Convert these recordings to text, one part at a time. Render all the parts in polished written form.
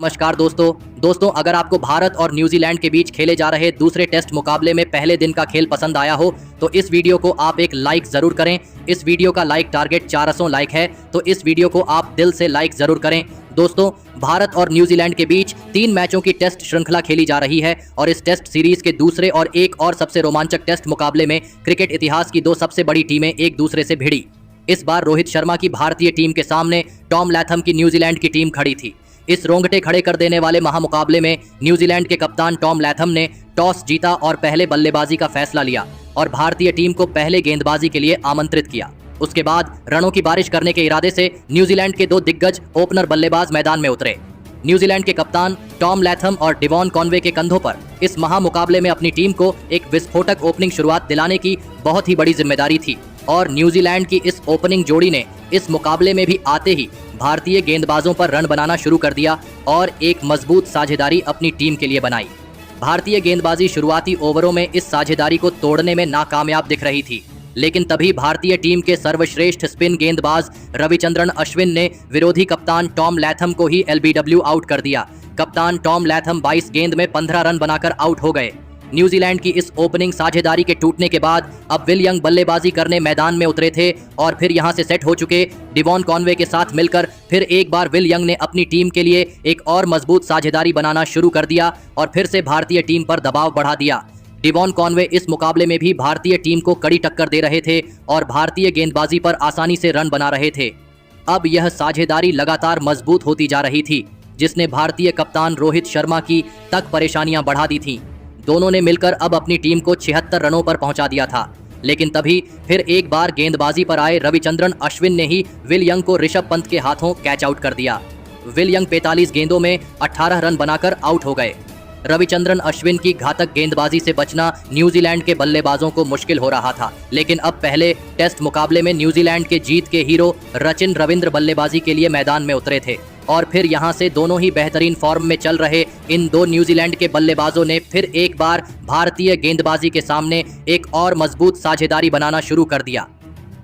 नमस्कार दोस्तों अगर आपको भारत और न्यूजीलैंड के बीच खेले जा रहे दूसरे टेस्ट मुकाबले में पहले दिन का खेल पसंद आया हो तो इस वीडियो को आप एक लाइक जरूर करें। इस वीडियो का लाइक टारगेट 400 लाइक है, तो इस वीडियो को आप दिल से लाइक जरूर करें। दोस्तों, भारत और न्यूजीलैंड के बीच 3 मैचों की टेस्ट श्रृंखला खेली जा रही है और इस टेस्ट सीरीज के दूसरे और एक और सबसे रोमांचक टेस्ट मुकाबले में क्रिकेट इतिहास की 2 सबसे बड़ी टीमें एक दूसरे से भिड़ी। इस बार रोहित शर्मा की भारतीय टीम के सामने टॉम लैथम की न्यूजीलैंड की टीम खड़ी थी। इस रोंगटे खड़े कर देने वाले महामुकाबले में न्यूजीलैंड के कप्तान टॉम लैथम ने टॉस जीता और पहले बल्लेबाजी का फैसला लिया और भारतीय टीम को पहले गेंदबाजी के लिए आमंत्रित किया। उसके बाद रनों की बारिश करने के इरादे से न्यूजीलैंड के 2 दिग्गज ओपनर बल्लेबाज मैदान में उतरे। न्यूजीलैंड के कप्तान टॉम लैथम और डिवॉन कॉनवे के कंधों पर इस महामुकाबले में अपनी टीम को एक विस्फोटक ओपनिंग शुरुआत दिलाने की बहुत ही बड़ी जिम्मेदारी थी और न्यूजीलैंड की इस ओपनिंग जोड़ी ने इस मुकाबले में भी आते ही भारतीय गेंदबाजों पर रन बनाना शुरू कर दिया और एक मजबूत साझेदारी अपनी टीम के लिए बनाई। भारतीय गेंदबाजी शुरुआती ओवरों में इस साझेदारी को तोड़ने में नाकामयाब दिख रही थी, लेकिन तभी भारतीय टीम के सर्वश्रेष्ठ स्पिन गेंदबाज रविचंद्रन अश्विन ने विरोधी कप्तान टॉम लैथम को ही एलबीडब्ल्यू आउट कर दिया। कप्तान टॉम लैथम 22 गेंद में 15 रन बनाकर आउट हो गए। न्यूजीलैंड की इस ओपनिंग साझेदारी के टूटने के बाद अब विल यंग बल्लेबाजी करने मैदान में उतरे थे और फिर यहां से सेट हो चुके डिवॉन कॉनवे के साथ मिलकर फिर एक बार विल यंग ने अपनी टीम के लिए एक और मजबूत साझेदारी बनाना शुरू कर दिया और फिर से भारतीय टीम पर दबाव बढ़ा दिया। डिवॉन कॉनवे इस मुकाबले में भी भारतीय टीम को कड़ी टक्कर दे रहे थे और भारतीय गेंदबाजी पर आसानी से रन बना रहे थे। अब यह साझेदारी लगातार मजबूत होती जा रही थी, जिसने भारतीय कप्तान रोहित शर्मा की तक परेशानियां बढ़ा दी थीं। दोनों ने मिलकर अब अपनी टीम को 76 रनों पर पहुंचा दिया था, लेकिन तभी फिर एक बार गेंदबाजी पर आए रविचंद्रन अश्विन ने ही विल यंग को ऋषभ पंत के हाथों कैच आउट कर दिया। विल यंग 45 गेंदों में 18 रन बनाकर आउट हो गए। रविचंद्रन अश्विन की घातक गेंदबाजी से बचना न्यूजीलैंड के बल्लेबाजों को मुश्किल हो रहा था, लेकिन अब पहले टेस्ट मुकाबले में न्यूजीलैंड के जीत के हीरो रचिन रविंद्र बल्लेबाजी के लिए मैदान में उतरे थे और फिर यहां से दोनों ही बेहतरीन फॉर्म में चल रहे इन 2 न्यूजीलैंड के बल्लेबाजों ने फिर एक बार भारतीय गेंदबाजी के सामने एक और मजबूत साझेदारी बनाना शुरू कर दिया।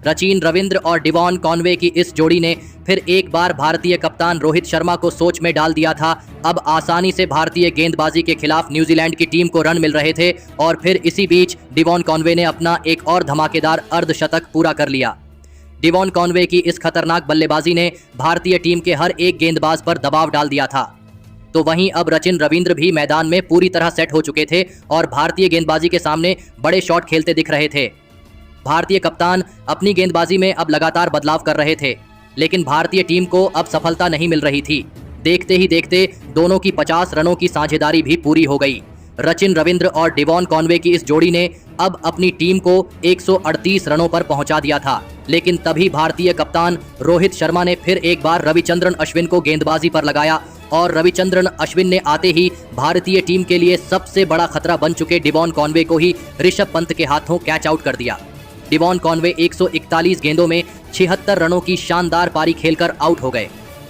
रचिन रविंद्र और डिवॉन कॉनवे की इस जोड़ी ने फिर एक बार भारतीय कप्तान रोहित शर्मा को सोच में डाल दिया था। अब आसानी से भारतीय गेंदबाजी के खिलाफ न्यूजीलैंड की टीम को रन मिल रहे थे और फिर इसी बीच डिवॉन कॉनवे ने अपना एक और धमाकेदार अर्धशतक पूरा कर लिया। डिवॉन कॉनवे की इस खतरनाक बल्लेबाजी ने भारतीय टीम के हर एक गेंदबाज पर दबाव डाल दिया था। तो वहीं अब रचिन रविंद्र भी मैदान में पूरी तरह सेट हो चुके थे और भारतीय गेंदबाजी के सामने बड़े शॉट खेलते दिख रहे थे। भारतीय कप्तान अपनी गेंदबाजी में अब लगातार बदलाव कर रहे थे, लेकिन भारतीय टीम को अब सफलता नहीं मिल रही थी। देखते ही देखते दोनों की 50 रनों की साझेदारी भी पूरी हो गई। रचिन रविंद्र और डिवॉन कॉनवे की इस जोड़ी ने अब अपनी टीम को 138 रनों पर पहुंचा दिया था, लेकिन तभी भारतीय कप्तान रोहित शर्मा ने फिर एक बार रविचंद्रन अश्विन को गेंदबाजी पर लगाया और रविचंद्रन अश्विन ने आते ही भारतीय टीम के लिए सबसे बड़ा खतरा बन चुके डिवॉन कॉनवे को ही ऋषभ पंत के हाथों कैच आउट कर दिया। डिवॉन कॉनवे 141 गेंदों में 76 रनों की शानदार पारी खेलकर आउट हो गए।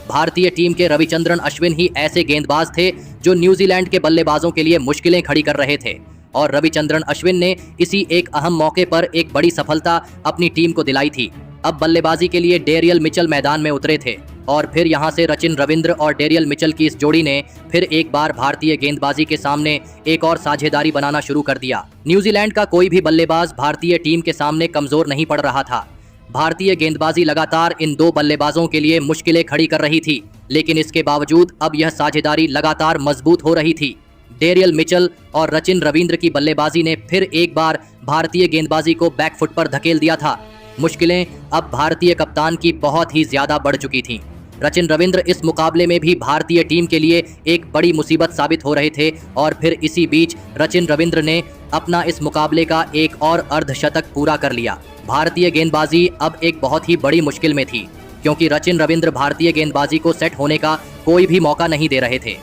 भारतीय टीम के रविचंद्रन अश्विन ही ऐसे गेंदबाज थे जो न्यूजीलैंड के बल्लेबाजों के लिए मुश्किलें खड़ी कर रहे थे और रविचंद्रन अश्विन ने इसी एक अहम मौके पर एक बड़ी सफलता अपनी टीम को दिलाई थी। अब बल्लेबाजी के लिए डेरियल मिचेल मैदान में उतरे थे और फिर यहां से रचिन रविंद्र और डेरियल मिचेल की इस जोड़ी ने फिर एक बार भारतीय गेंदबाजी के सामने एक और साझेदारी बनाना शुरू कर दिया। न्यूजीलैंड का कोई भी बल्लेबाज भारतीय टीम के सामने कमजोर नहीं पड़ रहा था। भारतीय गेंदबाजी लगातार इन 2 बल्लेबाजों के लिए मुश्किलें खड़ी कर रही थी, लेकिन इसके बावजूद अब यह साझेदारी लगातार मजबूत हो रही थी। डेरियल मिचेल और रचिन रविंद्र की बल्लेबाजी ने फिर एक बार भारतीय गेंदबाजी को बैकफुट पर धकेल दिया था। मुश्किलें अब भारतीय कप्तान की बहुत ही ज्यादा बढ़ चुकी थीं। रचिन रविंद्र इस मुकाबले में भी भारतीय टीम के लिए एक बड़ी मुसीबत साबित हो रहे थे और फिर इसी बीच रचिन रविंद्र ने अपना इस मुकाबले का एक और अर्धशतक पूरा कर लिया। भारतीय गेंदबाजी अब एक बहुत ही बड़ी मुश्किल में थी, क्योंकि रचिन रविंद्र भारतीय गेंदबाजी को सेट होने का कोई भी मौका नहीं दे रहे थे।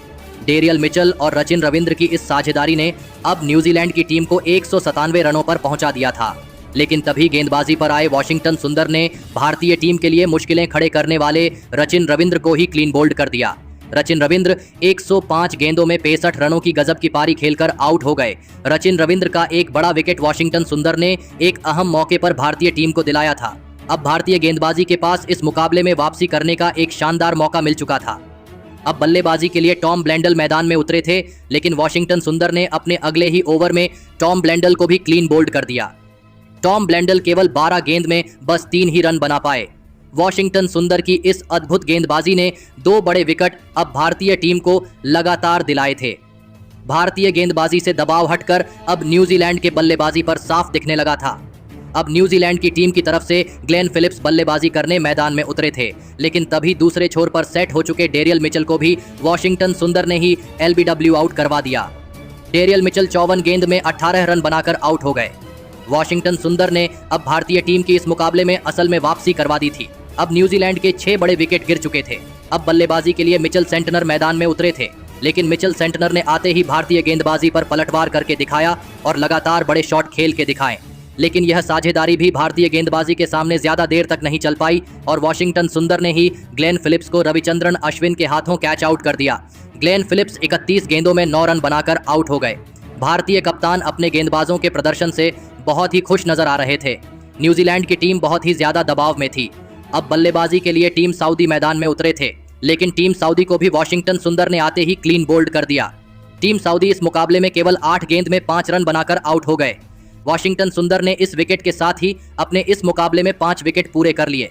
डेरियल मिचेल और रचिन रविंद्र की इस साझेदारी ने अब न्यूजीलैंड की टीम को 197 रनों पर पहुंचा दिया था, लेकिन तभी गेंदबाजी पर आए वाशिंगटन सुंदर ने भारतीय टीम के लिए मुश्किलें खड़े करने वाले रचिन रविंद्र को ही क्लीन बोल्ड कर दिया। रचिन रविंद्र 105 गेंदों में 65 रनों की गजब की पारी खेलकर आउट हो गए। रचिन रविंद्र का एक बड़ा विकेट वाशिंगटन सुंदर ने एक अहम मौके पर भारतीय टीम को दिलाया था। अब भारतीय गेंदबाजी के पास इस मुकाबले में वापसी करने का एक शानदार मौका मिल चुका था। अब बल्लेबाजी के लिए टॉम ब्लेंडल मैदान में उतरे थे, लेकिन वॉशिंगटन सुंदर ने अपने अगले ही ओवर में टॉम ब्लेंडल को भी क्लीन बोल्ड कर दिया। टॉम ब्लेंडल केवल 12 गेंद में बस 3 ही रन बना पाए। वॉशिंगटन सुंदर की इस अद्भुत गेंदबाजी ने 2 बड़े विकेट अब भारतीय टीम को लगातार दिलाए थे। भारतीय गेंदबाजी से दबाव हटकर अब न्यूजीलैंड के बल्लेबाजी पर साफ दिखने लगा था। अब न्यूजीलैंड की टीम की तरफ से ग्लेन फिलिप्स बल्लेबाजी करने मैदान में उतरे थे, लेकिन तभी दूसरे छोर पर सेट हो चुके डेरियल मिचेल को भी वॉशिंगटन सुंदर ने ही एलबीडब्ल्यू आउट करवा दिया। डेरियल मिचेल 54 गेंद में 18 रन बनाकर आउट हो गए। वॉशिंगटन सुंदर ने अब भारतीय टीम की इस मुकाबले में असल में वापसी करवा दी थी। अब न्यूजीलैंड के 6 बड़े विकेट गिर चुके थे। अब बल्लेबाजी के लिए मिचेल सेंटनर मैदान में उतरे थे, लेकिन मिचेल सेंटनर ने आते ही भारतीय गेंदबाजी पर पलटवार करके दिखाया और लगातार बड़े शॉट खेल के दिखाए। लेकिन यह साझेदारी भी भारतीय गेंदबाजी के सामने ज्यादा देर तक नहीं चल पाई और वॉशिंगटन सुंदर ने ही ग्लेन फिलिप्स को रविचंद्रन अश्विन के हाथों कैच आउट कर दिया। ग्लेन फिलिप्स 31 गेंदों में 9 रन बनाकर आउट हो गए। भारतीय कप्तान अपने गेंदबाजों के प्रदर्शन से बहुत ही खुश नजर आ रहे थे। न्यूजीलैंड की टीम बहुत ही ज्यादा दबाव में थी। अब बल्लेबाजी के लिए टीम सऊदी मैदान में उतरे थे, लेकिन टीम सऊदी को भी वॉशिंगटन सुंदर ने आते ही क्लीन बोल्ड कर दिया। टीम सऊदी इस मुकाबले में केवल 8 गेंद में 5 रन बनाकर आउट हो गए। वॉशिंगटन सुंदर ने इस विकेट के साथ ही अपने इस मुकाबले में 5 विकेट पूरे कर लिए।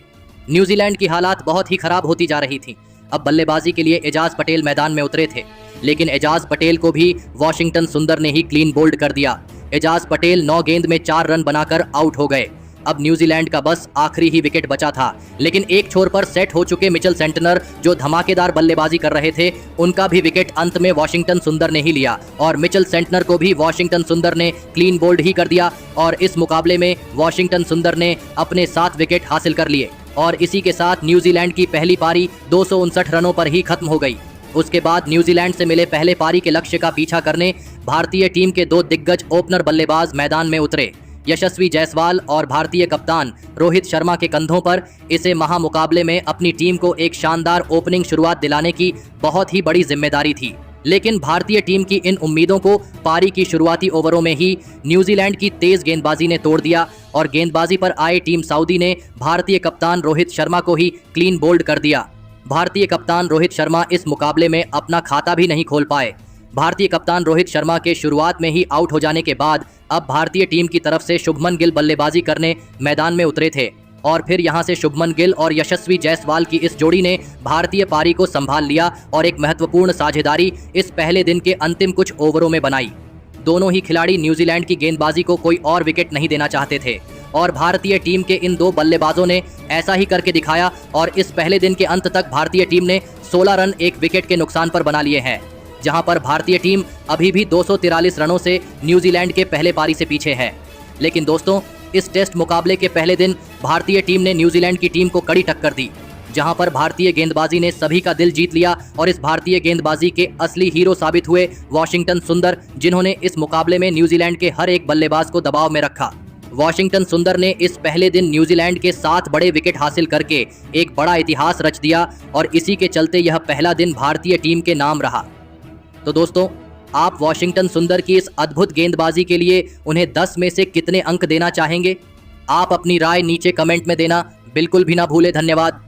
न्यूजीलैंड की हालात बहुत ही खराब होती जा रही थी। अब बल्लेबाजी के लिए एजाज पटेल मैदान में उतरे थे, लेकिन एजाज पटेल को भी वॉशिंगटन सुंदर ने ही क्लीन बोल्ड कर दिया। एजाज पटेल 9 गेंद में 4 रन बनाकर आउट हो गए। अब न्यूजीलैंड का बस आखिरी ही विकेट बचा था, लेकिन एक छोर पर सेट हो चुके मिचेल सेंटनर जो धमाकेदार बल्लेबाजी कर रहे थे, उनका भी विकेट अंत में वॉशिंगटन सुंदर ने ही लिया और मिचेल सेंटनर को भी वॉशिंगटन सुंदर ने क्लीन बोल्ड ही कर दिया और इस मुकाबले में वॉशिंगटन सुंदर ने अपने 7 विकेट हासिल कर लिए और इसी के साथ न्यूजीलैंड की पहली पारी 259 रनों पर ही खत्म हो गई। उसके बाद न्यूजीलैंड से मिले पहले पारी के लक्ष्य का पीछा करने भारतीय टीम के 2 दिग्गज ओपनर बल्लेबाज मैदान में उतरे। यशस्वी जायसवाल और भारतीय कप्तान रोहित शर्मा के कंधों पर इसे महामुकाबले में अपनी टीम को एक शानदार ओपनिंग शुरुआत दिलाने की बहुत ही बड़ी जिम्मेदारी थी। लेकिन भारतीय टीम की इन उम्मीदों को पारी की शुरुआती ओवरों में ही न्यूजीलैंड की तेज गेंदबाजी ने तोड़ दिया और गेंदबाजी पर आए टीम सऊदी ने भारतीय कप्तान रोहित शर्मा को ही क्लीन बोल्ड कर दिया। भारतीय कप्तान रोहित शर्मा इस मुकाबले में अपना खाता भी नहीं खोल पाए। भारतीय कप्तान रोहित शर्मा के शुरुआत में ही आउट हो जाने के बाद अब भारतीय टीम की तरफ से शुभमन गिल बल्लेबाजी करने मैदान में उतरे थे और फिर यहां से शुभमन गिल और यशस्वी जायसवाल की इस जोड़ी ने भारतीय पारी को संभाल लिया और एक महत्वपूर्ण साझेदारी इस पहले दिन के अंतिम कुछ ओवरों में बनाई। दोनों ही खिलाड़ी न्यूजीलैंड की गेंदबाजी को कोई और विकेट नहीं देना चाहते थे और भारतीय टीम के इन 2 बल्लेबाजों ने ऐसा ही करके दिखाया और इस पहले दिन के अंत तक भारतीय टीम ने 16 रन 1 विकेट के नुकसान पर बना लिए हैं, जहां पर भारतीय टीम अभी भी 243 रनों से न्यूजीलैंड के पहले पारी से पीछे है। लेकिन दोस्तों, इस टेस्ट मुकाबले के पहले दिन भारतीय टीम ने न्यूजीलैंड की टीम को कड़ी टक्कर दी, जहां पर भारतीय गेंदबाजी ने सभी का दिल जीत लिया और इस भारतीय गेंदबाजी के असली हीरो साबित हुए वॉशिंगटन सुंदर, जिन्होंने इस मुकाबले में न्यूजीलैंड के हर एक बल्लेबाज को दबाव में रखा। वॉशिंगटन सुंदर ने इस पहले दिन न्यूजीलैंड के 7 बड़े विकेट हासिल करके एक बड़ा इतिहास रच दिया और इसी के चलते यह पहला दिन भारतीय टीम के नाम रहा। तो दोस्तों, आप वॉशिंगटन सुंदर की इस अद्भुत गेंदबाजी के लिए उन्हें 10 में से कितने अंक देना चाहेंगे? आप अपनी राय नीचे कमेंट में देना बिल्कुल भी ना भूलें। धन्यवाद।